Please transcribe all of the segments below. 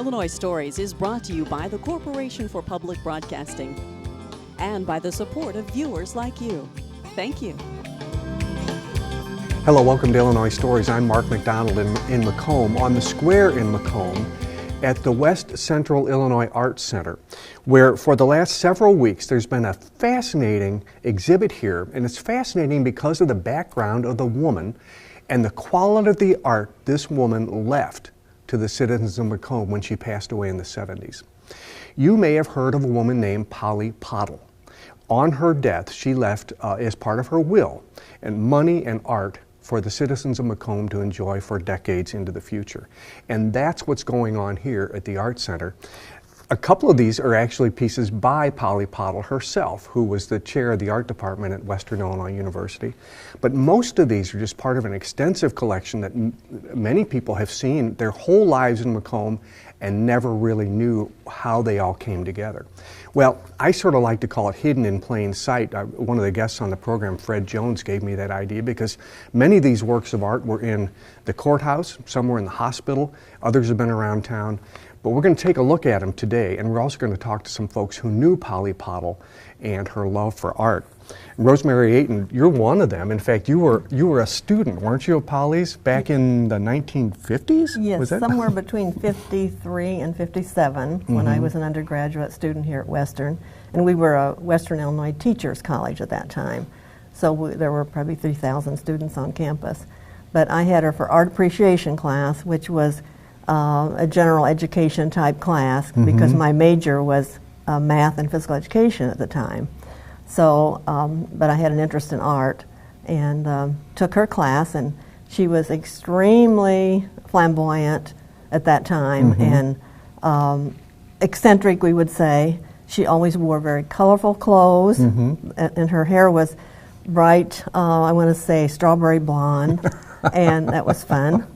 Illinois Stories is brought to you by the Corporation for Public Broadcasting and by the support of viewers like you. Thank you. Hello, welcome to Illinois Stories. I'm Mark McDonald in Macomb, on the square in Macomb at the West Central Illinois Arts Center, where for the last several weeks there's been a fascinating exhibit here, and it's fascinating because of the background of the woman and the quality of the art this woman left to the citizens of Macomb when she passed away in the 70s. You may have heard of a woman named Polly Pottle. On her death, she left, as part of her will, and money and art for the citizens of Macomb to enjoy for decades into the future. And that's what's going on here at the Art Center. A couple of these are actually pieces by Polly Pottle herself, who was the chair of the art department at Western Illinois University. But most of these are just part of an extensive collection that many people have seen their whole lives in Macomb and never really knew how they all came together. Well, I sort of like to call it hidden in plain sight. One of the guests on the program, Fred Jones, gave me that idea because many of these works of art were in the courthouse, some were in the hospital, others have been around town. But we're going to take a look at them today, and we're also going to talk to some folks who knew Polly Pottle and her love for art. Rosemary Ayton, you're one of them. In fact, you were a student, weren't you, of Polly's back in the 1950s? Yes, was that? Somewhere between 53 and 57 when I was an undergraduate student here at Western. And we were a Western Illinois Teachers College at that time. So there were probably 3,000 students on campus. But I had her for art appreciation class, which was a general education type class because my major was math and physical education at the time. So, but I had an interest in art and took her class, and she was extremely flamboyant at that time and eccentric, we would say. She always wore very colorful clothes, and her hair was bright, I want to say strawberry blonde. And that was fun.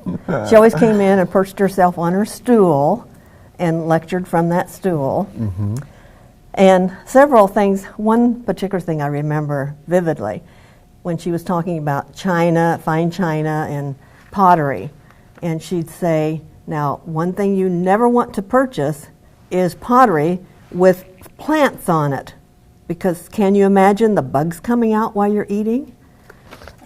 She always came in and perched herself on her stool and lectured from that stool. And several things, one particular thing I remember vividly, when she was talking about china, fine china, and pottery. And she'd say, now, one thing you never want to purchase is pottery with plants on it, because can you imagine the bugs coming out while you're eating?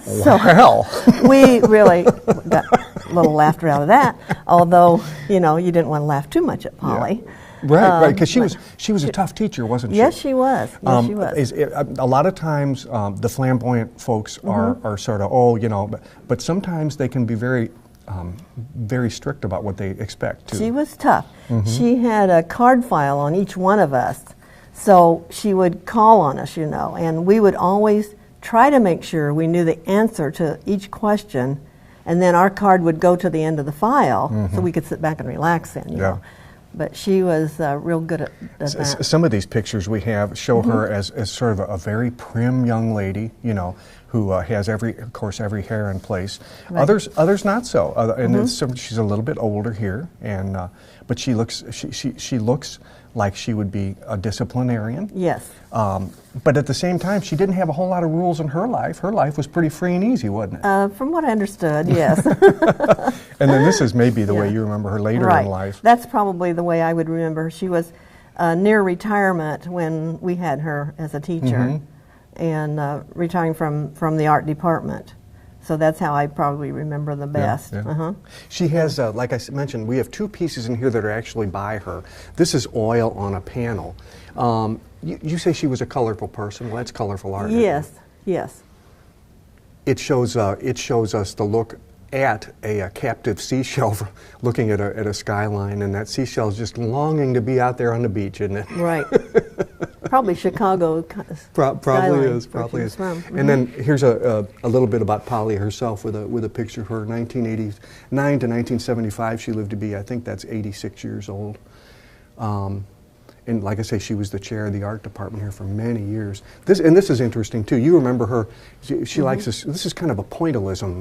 So we really got a little laughter out of that, although, you know, you didn't want to laugh too much at Polly. Yeah. Right, because she was a tough teacher, wasn't she? Yes, she was. Yes, she was. A lot of times the flamboyant folks are sort of, oh, you know, but sometimes they can be very strict about what they expect, too. She was tough. She had a card file on each one of us, so she would call on us, you know, and we would always try to make sure we knew the answer to each question, and then our card would go to the end of the file so we could sit back and relax in, you know. But she was real good at that. Some of these pictures we have show her as sort of a very prim young lady, you know, who has every hair in place. Right. Others not so. And she's a little bit older here, and but she looks like she would be a disciplinarian. Yes. But at the same time, she didn't have a whole lot of rules in her life. Her life was pretty free and easy, wasn't it? From what I understood, yes. And then this is maybe the way you remember her later in life. That's probably the way I would remember her. She was near retirement when we had her as a teacher, and retiring from the art department. So that's how I probably remember the best. Yeah. She has, like I mentioned, we have two pieces in here that are actually by her. This is oil on a panel. You say she was a colorful person. Well, that's colorful art. Yes, yes. It shows us the look at a captive seashell looking at a skyline, and that seashell is just longing to be out there on the beach, isn't it? Right. Probably Chicago. Probably is. And then here's a little bit about Polly herself with a picture of her. 1989 to 1975, she lived to be, I think that's 86 years old. And like I say, she was the chair of the art department here for many years. This is interesting too. You remember her? She likes this. This is kind of a pointillism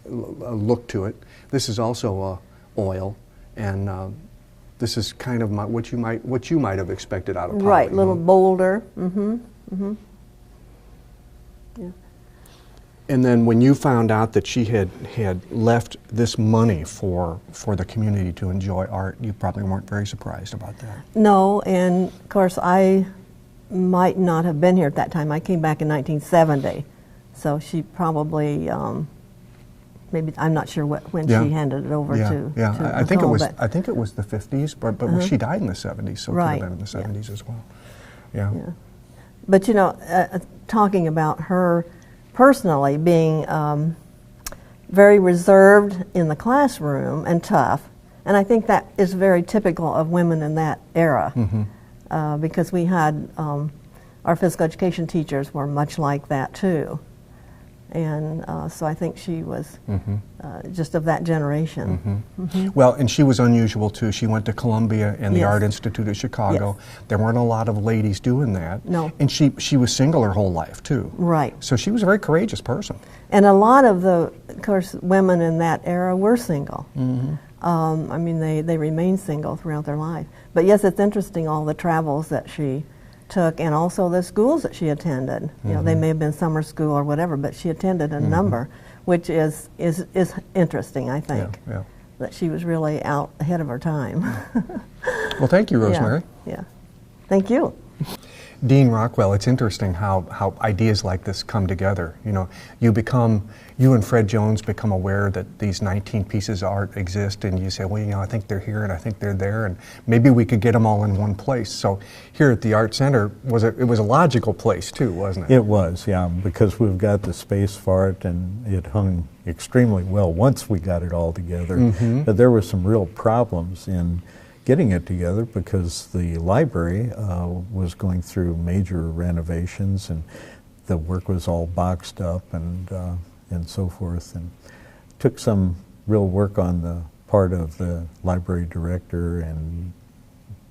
look to it. This is also oil, and this is kind of what you might have expected out of Polly. Right, little bolder. Yeah. And then when you found out that she had left this money for the community to enjoy art, you probably weren't very surprised about that. No, and of course I might not have been here at that time. I came back in 1970, so she probably maybe, I'm not sure when she handed it over to. I think it was the 50s, but she died in the 70s, so it right. could have been in the 70s as well. Yeah. But you know, talking about her personally being very reserved in the classroom and tough, and I think that is very typical of women in that era, because we had our physical education teachers were much like that too, and so I think she was just of that generation. Well, and she was unusual too. She went to Columbia and the Yes. Art Institute of Chicago. Yes. There weren't a lot of ladies doing that. No. And she was single her whole life too. Right. So she was a very courageous person. And a lot of of course, women in that era were single. I mean, they remained single throughout their life. But yes, it's interesting all the travels that she took, and also the schools that she attended. You know, they may have been summer school or whatever, but she attended a number, which is interesting, I think. That she was really out ahead of her time. Well, thank you, Rosemary. Yeah. Thank you. Dean Rockwell, it's interesting how ideas like this come together. You know, you and Fred Jones become aware that these 19 pieces of art exist, and you say, well, you know, I think they're here and I think they're there, and maybe we could get them all in one place. So here at the Art Center, it was a logical place too, wasn't it? It was, yeah, because we've got the space for it, and it hung extremely well once we got it all together. But there were some real problems in getting it together because the library was going through major renovations, and the work was all boxed up and so forth, and took some real work on the part of the library director and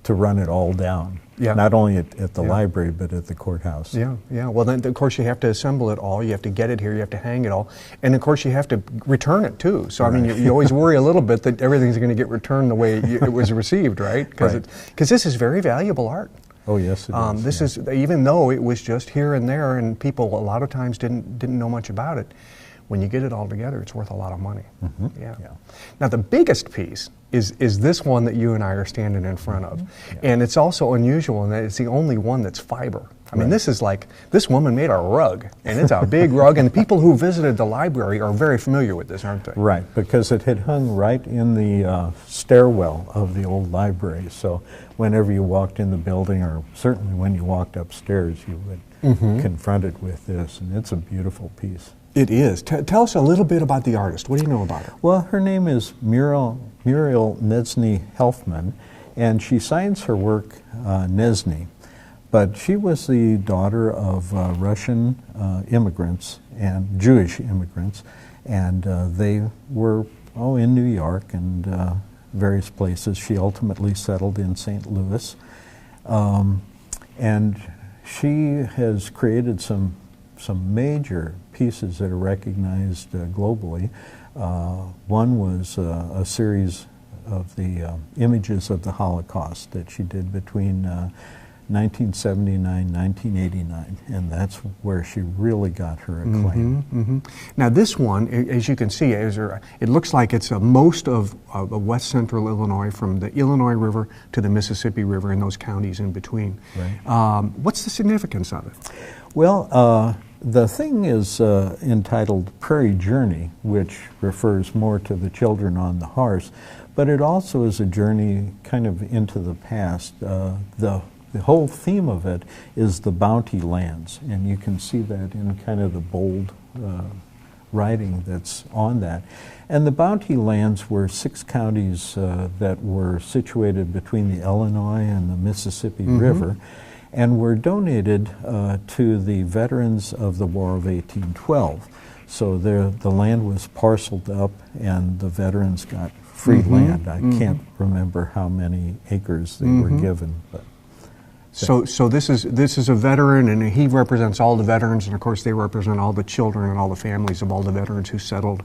to run it all down. Not only at the library, but at the courthouse. Yeah. Well, then, of course, you have to assemble it all. You have to get it here. You have to hang it all. And, of course, you have to return it, too. So, I mean, you always worry a little bit that everything's going to get returned the way it was received, right? Because this is very valuable art. Oh, yes, it is. This is, even though it was just here and there and people a lot of times didn't know much about it, when you get it all together, it's worth a lot of money. Now, the biggest piece is this one that you and I are standing in front of. And it's also unusual in that it's the only one that's fiber. I mean, this is like, this woman made a rug, and it's a big rug, and the people who visited the library are very familiar with this, aren't they? Right, because it had hung right in the stairwell of the old library. So whenever you walked in the building, or certainly when you walked upstairs, you would confront it with this, and it's a beautiful piece. It is. Tell us a little bit about the artist. What do you know about her? Well, her name is Muriel Nesny-Helfman, and she signs her work Nesny. But she was the daughter of Russian immigrants and Jewish immigrants, and they were in New York and various places. She ultimately settled in St. Louis, and she has created some major pieces that are recognized globally. One was a series of the images of the Holocaust that she did between 1979, 1989, and that's where she really got her acclaim. Now this one, as you can see, it looks like it's most of west central Illinois, from the Illinois River to the Mississippi River and those counties in between. What's the significance of it? Well, the thing is entitled Prairie Journey, which refers more to the children on the horse, but it also is a journey kind of into the past. The whole theme of it is the bounty lands, and you can see that in kind of the bold writing that's on that. And the bounty lands were 6 counties that were situated between the Illinois and the Mississippi River, and were donated to the veterans of the War of 1812. So the land was parceled up, and the veterans got free land. I can't remember how many acres they were given, but. So this is a veteran, and he represents all the veterans, and of course they represent all the children and all the families of all the veterans who settled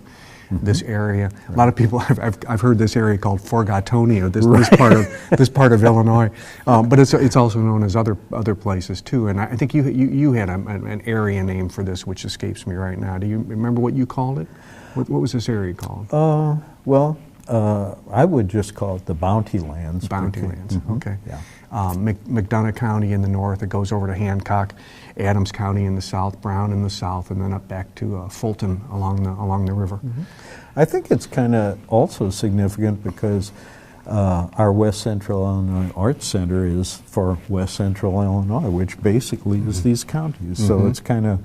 this area. A lot of people, I've heard this area called Forgotonia, this part of Illinois, but it's also known as other places too. And I think you had an area name for this, which escapes me right now. Do you remember what you called it? What was this area called? I would just call it the Bounty Lands. Bounty Lands, okay. Yeah. McDonough County in the north, it goes over to Hancock, Adams County in the south, Brown in the south, and then up back to Fulton along the river. I think it's kind of also significant because our West Central Illinois Arts Center is for West Central Illinois, which basically is these counties. So it's kind of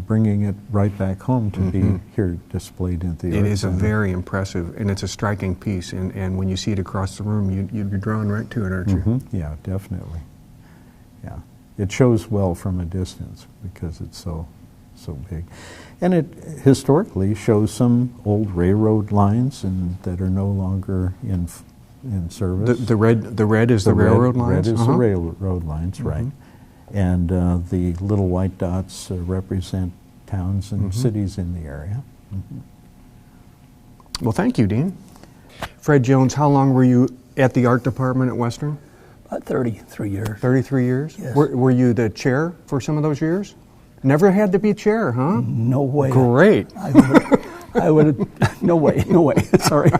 bringing it right back home to be here displayed in the It is a very impressive, and it's a striking piece, and when you see it across the room, you'd be drawn right to it, aren't you? Yeah, definitely. Yeah, it shows well from a distance because it's so big. And it historically shows some old railroad lines that are no longer in service. The red is the railroad lines? Red is the railroad lines, right. And the little white dots represent towns and cities in the area. Well, thank you, Dean. Fred Jones, how long were you at the art department at Western? About 33 years. 33 years? Yes. Were you the chair for some of those years? Never had to be chair, huh? No way. Great. I would, no way, sorry.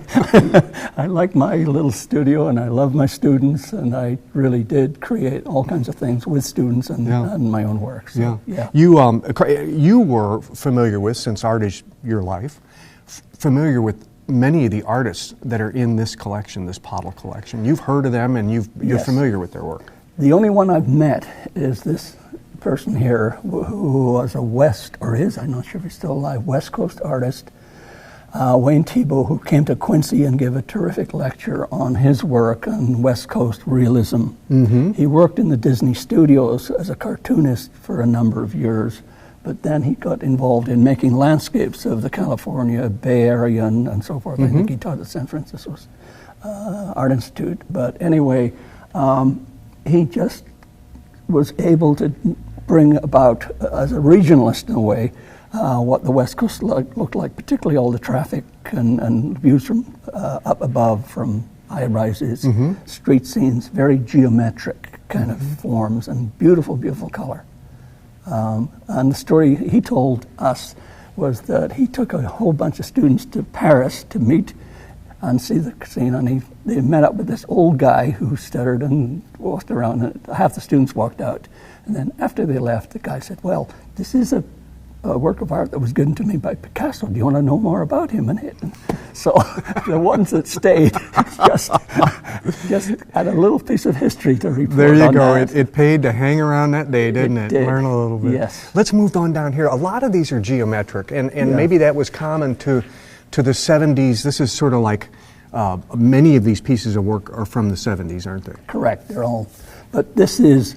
I like my little studio and I love my students, and I really did create all kinds of things with students and my own work. So, yeah. You were familiar with, since art is your life, familiar with many of the artists that are in this collection, this Pottle collection. You've heard of them and you're familiar with their work. The only one I've met is this person here who was I'm not sure if he's still alive, West Coast artist, Wayne Thibault, who came to Quincy and gave a terrific lecture on his work on West Coast realism. He worked in the Disney studios as a cartoonist for a number of years, but then he got involved in making landscapes of the California Bay Area and so forth. I think he taught at San Francisco's Art Institute. But anyway, he just was able to bring about, as a regionalist in a way, what the West Coast looked like, particularly all the traffic and views from up above from high-rises, street scenes, very geometric kind of forms and beautiful, beautiful color. And the story he told us was that he took a whole bunch of students to Paris to meet and see the scene, and they met up with this old guy who stuttered and walked around, and half the students walked out. And then after they left, the guy said, well, this is a work of art that was given to me by Picasso. Do you want to know more about him? And so the ones that stayed just had a little piece of history to report. There you on go. that. It paid to hang around that day, didn't it? did. Learn a little bit. Yes. Let's move on down here. A lot of these are geometric, and maybe that was common to the 70s. This is sort of like many of these pieces of work are from the 70s, aren't they? Correct. They're all. But this is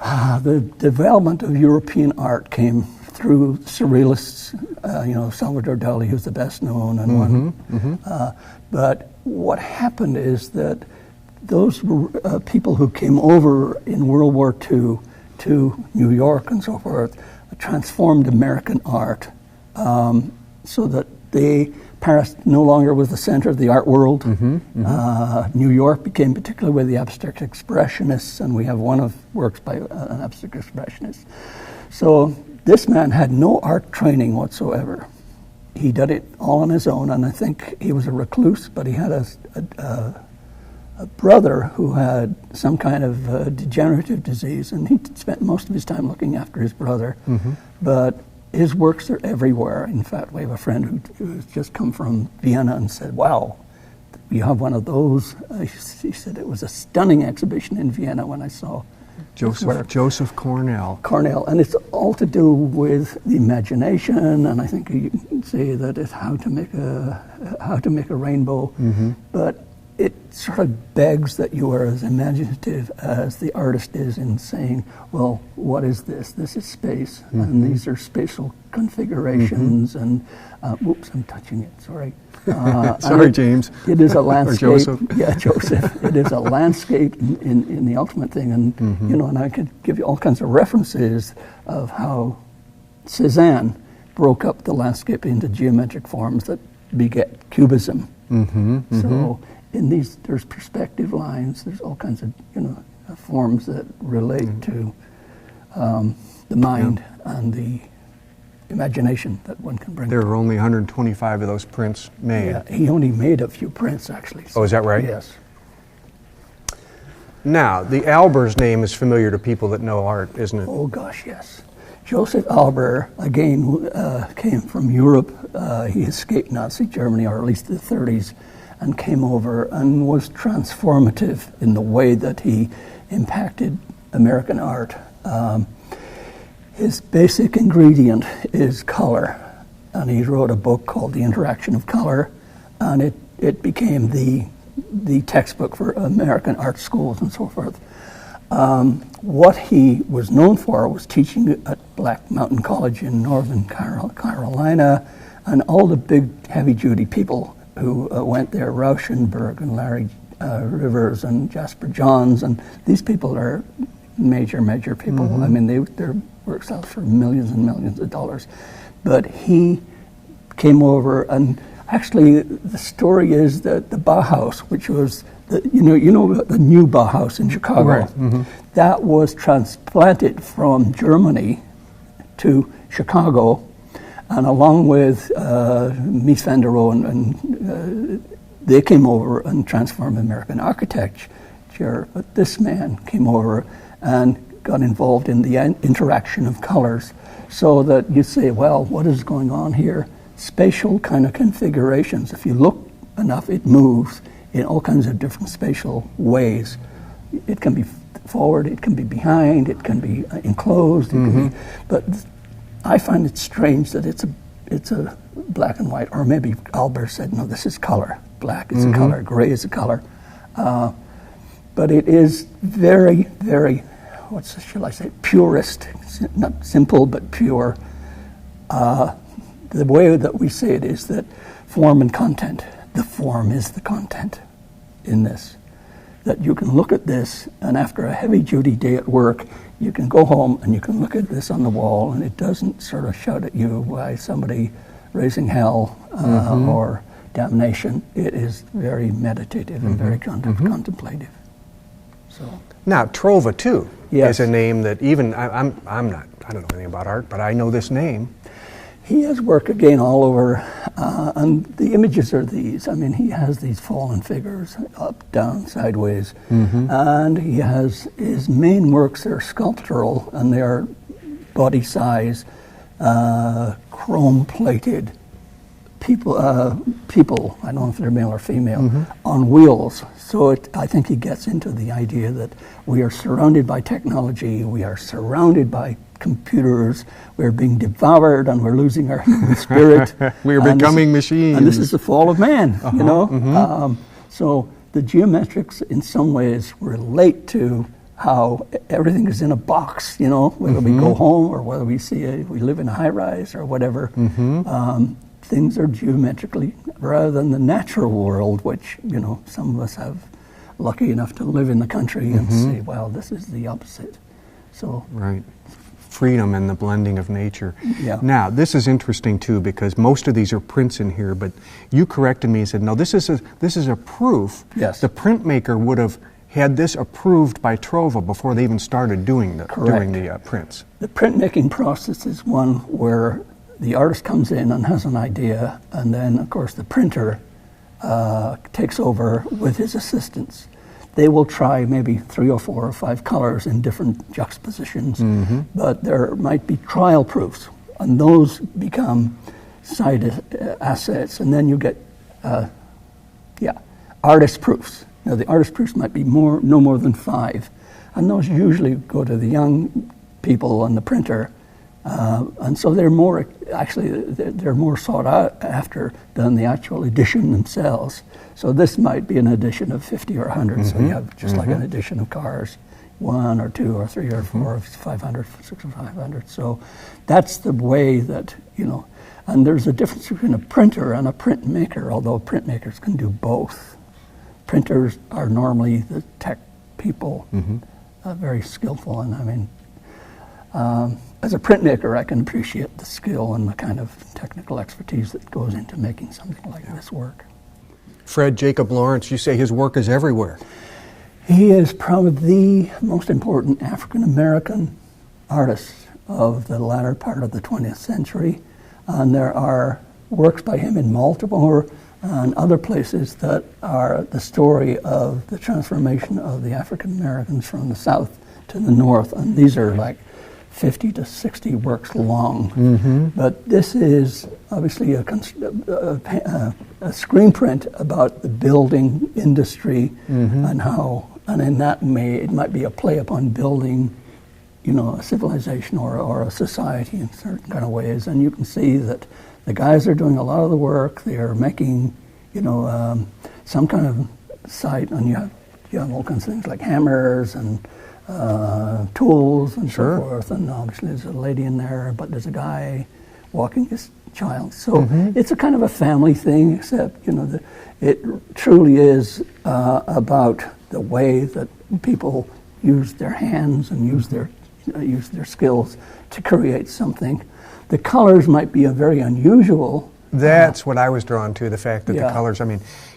the development of European art came through surrealists, Salvador Dali, who's the best known, and one. But what happened is that those people who came over in World War II to New York and so forth transformed American art so that Paris no longer was the center of the art world. New York became particularly with the abstract expressionists, and we have one of works by an abstract expressionist. So this man had no art training whatsoever. He did it all on his own, and I think he was a recluse, but he had a brother who had some kind of degenerative disease, and he spent most of his time looking after his brother. But his works are everywhere. In fact, we have a friend who's just come from Vienna and said, wow, you have one of those? He said it was a stunning exhibition in Vienna when I saw Joseph Cornell. And it's all to do with the imagination, and I think you can say that it's how to make a rainbow. But it sort of begs that you are as imaginative as the artist is in saying, well, what is this? This is space, and these are spatial configurations, and oops, I'm touching it, sorry. Sorry, James. It is a landscape. Or Joseph. Yeah, Joseph. It is a landscape in the ultimate thing, and and I could give you all kinds of references of how Cézanne broke up the landscape into geometric forms that beget cubism. Mm-hmm. So in these, there's perspective lines. There's all kinds of forms that relate to the mind and the imagination that one can bring. There are only 125 of those prints made. Yeah, he only made a few prints, actually. So, oh, is that right? Yes. Now, the Albers name is familiar to people that know art, isn't it? Oh, gosh, yes. Joseph Albert, again, came from Europe. He escaped Nazi Germany, or at least the 30s, and came over and was transformative in the way that he impacted American art. His basic ingredient is color, and he wrote a book called The Interaction of Color, and it became the textbook for American art schools and so forth. What he was known for was teaching at Black Mountain College in Northern Carolina, and all the big heavy-duty people who went there, Rauschenberg and Larry Rivers and Jasper Johns, and these people are major people. I mean, their work sells for millions and millions of dollars. But he came over, and actually the story is that the Bauhaus, which was the new Bauhaus in Chicago, right. That was transplanted from Germany to Chicago, and along with Mies van der Rohe, and they came over and transformed American architecture. But this man came over and got involved in the interaction of colors, so that you say, well, what is going on here? Spatial kind of configurations. If you look enough, it moves in all kinds of different spatial ways. It can be forward, it can be behind, it can be enclosed, it can be, but I find it strange that it's a black and white, or maybe Albert said, no, this is color. Black is a color, gray is a color. But it is very, very, shall I say, purist, not simple, but pure. The way that we say it is that form and content, the form is the content in this. That you can look at this, and after a heavy-duty day at work, you can go home and you can look at this on the wall, and it doesn't sort of shout at you by somebody raising hell or damnation. It is very meditative and very contemplative. So now, Trova, too, yes, is a name that even, I don't know anything about art, but I know this name. He has work again all over, and the images are these. I mean, he has these fallen figures, up, down, sideways, and he has his main works are sculptural, and they are body size, chrome-plated people. I don't know if they're male or female, on wheels. So I think he gets into the idea that we are surrounded by technology, we are surrounded by computers, we're being devoured, and we're losing our human spirit. We're becoming machines. And this is the fall of man, you know? So the geometrics in some ways relate to how everything is in a box, you know, whether we go home or whether we live in a high-rise or whatever. Things are geometrically, rather than the natural world, which, you know, some of us have lucky enough to live in the country and say, well, this is the opposite. So right. Freedom and the blending of nature. Yeah. Now, this is interesting too, because most of these are prints in here, but you corrected me and said, no, this is a proof. Yes. The printmaker would have had this approved by Trova before they even started doing the prints. The printmaking process is one where the artist comes in and has an idea, and then, of course, the printer takes over with his assistants. They will try maybe 3 or 4 or 5 colors in different juxtapositions, but there might be trial proofs, and those become side assets, and then you get artist proofs. Now, the artist proofs might be no more than 5, and those usually go to the young people and the printer, and so they're more sought out after than the actual edition themselves. So this might be an edition of 50 or 100, so you have just like an edition of cars, 1 or 2 or 3 or 4 or 500, 6 or 500. So that's the way that, you know, and there's a difference between a printer and a printmaker, although printmakers can do both. Printers are normally the tech people, very skillful, and I mean, as a printmaker, I can appreciate the skill and the kind of technical expertise that goes into making something like this work. Fred Jacob Lawrence, you say his work is everywhere. He is probably the most important African-American artist of the latter part of the 20th century. And there are works by him in Baltimore and other places that are the story of the transformation of the African Americans from the South to the North. And these are like 50 to 60 works long. Mm-hmm. But this is obviously a screen print about the building industry and how, and in that it might be a play upon building, a civilization or a society in certain kind of ways. And you can see that the guys are doing a lot of the work. They are making, some kind of site, and you have all kinds of things like hammers and tools and so forth. And obviously there's a lady in there, but there's a guy walking his child. So it's a kind of a family thing, except, it truly is about the way that people use their hands and use their skills to create something. The colors might be a very unusual. That's what I was drawn to, the fact that the colors,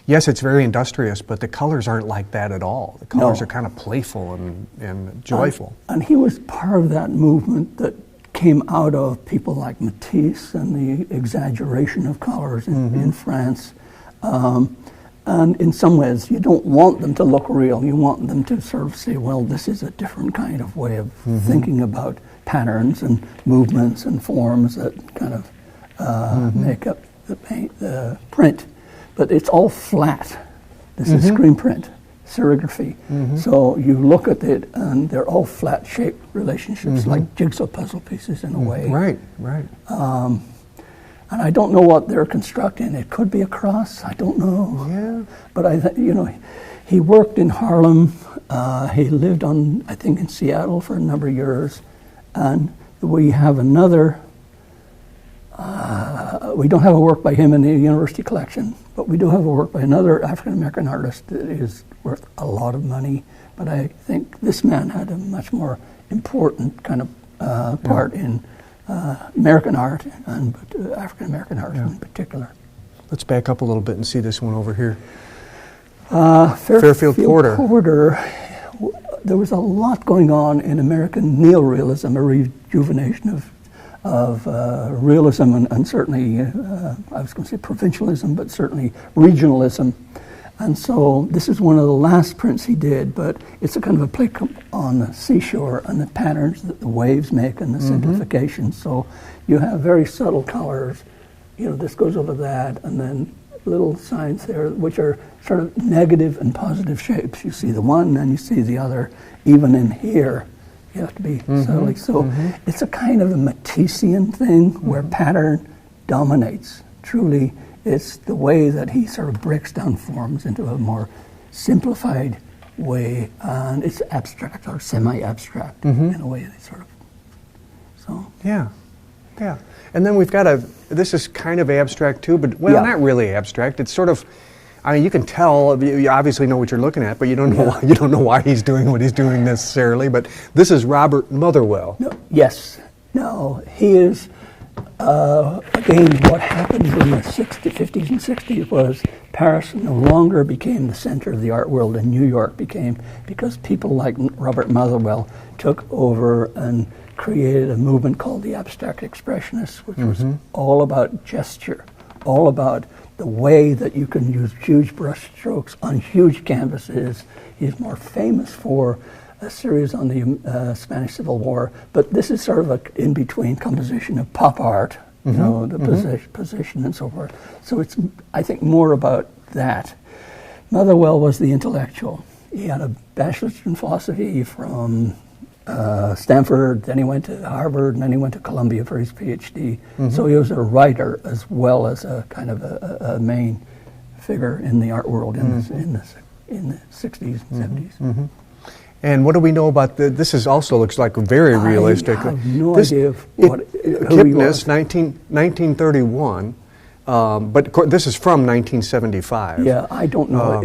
yes, it's very industrious, but the colors aren't like that at all. The colors are kind of playful and joyful. And he was part of that movement that came out of people like Matisse and the exaggeration of colors in France. And in some ways, you don't want them to look real. You want them to sort of say, well, this is a different kind of way of thinking about patterns and movements and forms that kind of make up the print. But it's all flat. This is screen print, serigraphy. So you look at it, and they're all flat-shaped relationships, like jigsaw puzzle pieces in a way. Right. And I don't know what they're constructing. It could be a cross. I don't know. Yeah. But he worked in Harlem. He lived I think, in Seattle for a number of years. And we have another. We don't have a work by him in the university collection, but we do have a work by another African American artist that is worth a lot of money. But I think this man had a much more important kind of part in American art, and African American art in particular. Let's back up a little bit and see this one over here. Fairfield Porter. There was a lot going on in American neorealism, a rejuvenation of realism, and certainly, I was going to say provincialism, but certainly regionalism. And so this is one of the last prints he did, but it's a kind of a play on the seashore and the patterns that the waves make and the simplification. So you have very subtle colors. This goes over that, and then little signs there, which are sort of negative and positive shapes. You see the one, and you see the other. Even in here, you have to be subtly. So it's a kind of a Matissean thing where pattern dominates. Truly, it's the way that he sort of breaks down forms into a more simplified way, and it's abstract or semi-abstract in a way. Yeah. And then we've got this is kind of abstract too, but not really abstract. It's sort of, you can tell, you obviously know what you're looking at, but you don't know you don't know why he's doing what he's doing necessarily. But this is Robert Motherwell. No, he is. Again, what happened in the 50s and 60s was Paris no longer became the center of the art world, and New York became, because people like Robert Motherwell took over and created a movement called the Abstract Expressionists, which was all about gesture, all about the way that you can use huge brush strokes on huge canvases. He's more famous for a series on the Spanish Civil War, but this is sort of an in-between composition of pop art, the position and so forth. So it's, I think, more about that. Motherwell was the intellectual. He had a bachelor's in philosophy from Stanford, then he went to Harvard, and then he went to Columbia for his PhD. So he was a writer as well as a kind of a main figure in the art world in the 60s and 70s. And what do we know about this? Also looks like very realistic. I have no idea who he was. 1931, but this is from 1975. Yeah, I don't know.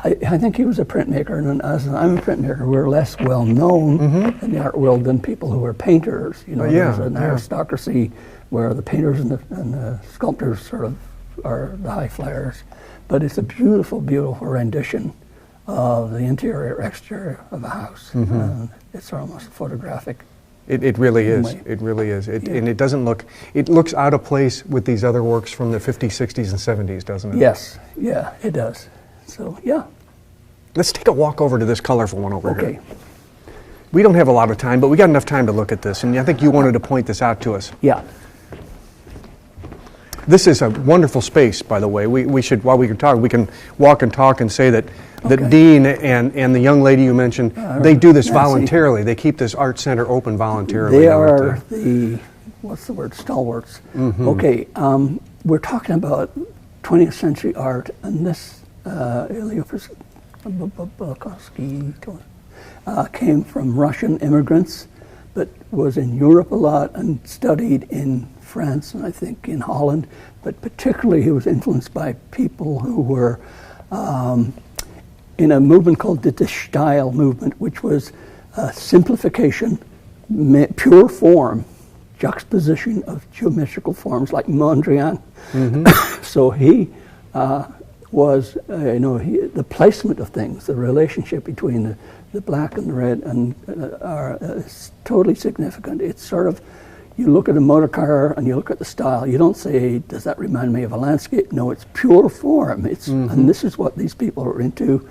I think he was a printmaker, and as I'm a printmaker, we're less well known in the art world than people who are painters. You know, there's an aristocracy where the painters and the sculptors sort of are the high flyers. But it's a beautiful, beautiful rendition of the interior, exterior of a house. It's almost photographic. It really is. It really is. And it doesn't look, it looks out of place with these other works from the 50s, 60s, and 70s, doesn't it? Yes, yeah, it does. So, yeah. Let's take a walk over to this colorful one over here. Okay. We don't have a lot of time, but we got enough time to look at this, and I think you wanted to point this out to us. Yeah. This is a wonderful space, by the way. We should, while we can talk, we can walk and talk and say that Dean and the young lady you mentioned, they do this voluntarily. They keep this art center open voluntarily. They are the, what's the word, stalwarts. Okay, we're talking about 20th century art, and this Ilinois came from Russian immigrants, but was in Europe a lot and studied in France and I think in Holland, but particularly he was influenced by people who were in a movement called the Style movement, which was simplification, pure form, juxtaposition of geometrical forms like Mondrian. So he was, the placement of things, the relationship between the black and the red is totally significant. It's sort of, you look at a motor car and you look at the style, you don't say, does that remind me of a landscape? No, it's pure form. It's and this is what these people are into.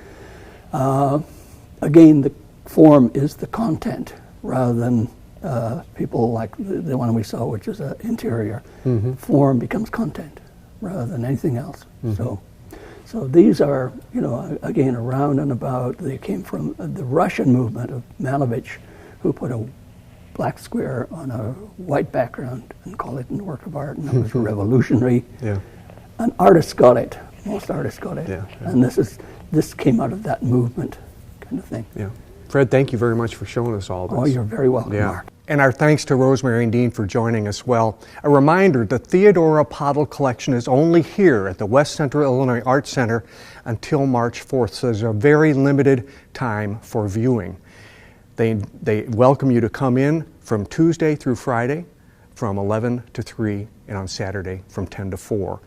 Again, the form is the content rather than people like the one we saw, which is an interior. Form becomes content rather than anything else. So these are, again, around and about. They came from the Russian movement of Malevich, who put a black square on a white background and called it a work of art, and that was revolutionary. And artists got it. Most artists got it. And this came out of that movement kind of thing. Fred, thank you very much for showing us all this. Oh, you're very welcome, Mark. And our thanks to Rosemary and Dean for joining us. Well, a reminder, the Theodora Pottle collection is only here at the West Central Illinois Art Center until March 4th, so there's a very limited time for viewing. They welcome you to come in from Tuesday through Friday from 11 to 3 and on Saturday from 10 to 4.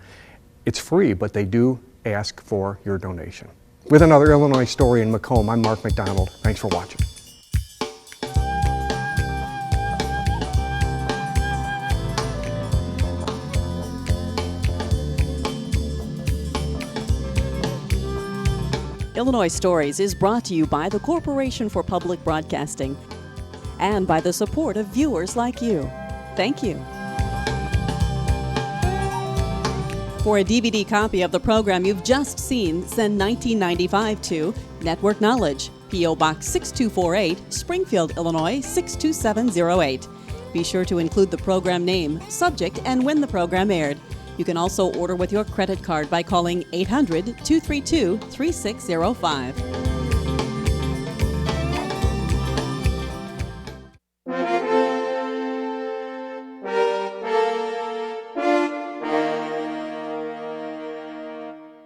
It's free, but they do ask for your donation. With another Illinois story in Macomb, I'm Mark McDonald. Thanks for watching. Illinois Stories is brought to you by the Corporation for Public Broadcasting and by the support of viewers like you. Thank you. For a DVD copy of the program you've just seen, send 1995 to Network Knowledge, P.O. Box 6248, Springfield, Illinois 62708. Be sure to include the program name, subject, and when the program aired. You can also order with your credit card by calling 800-232-3605.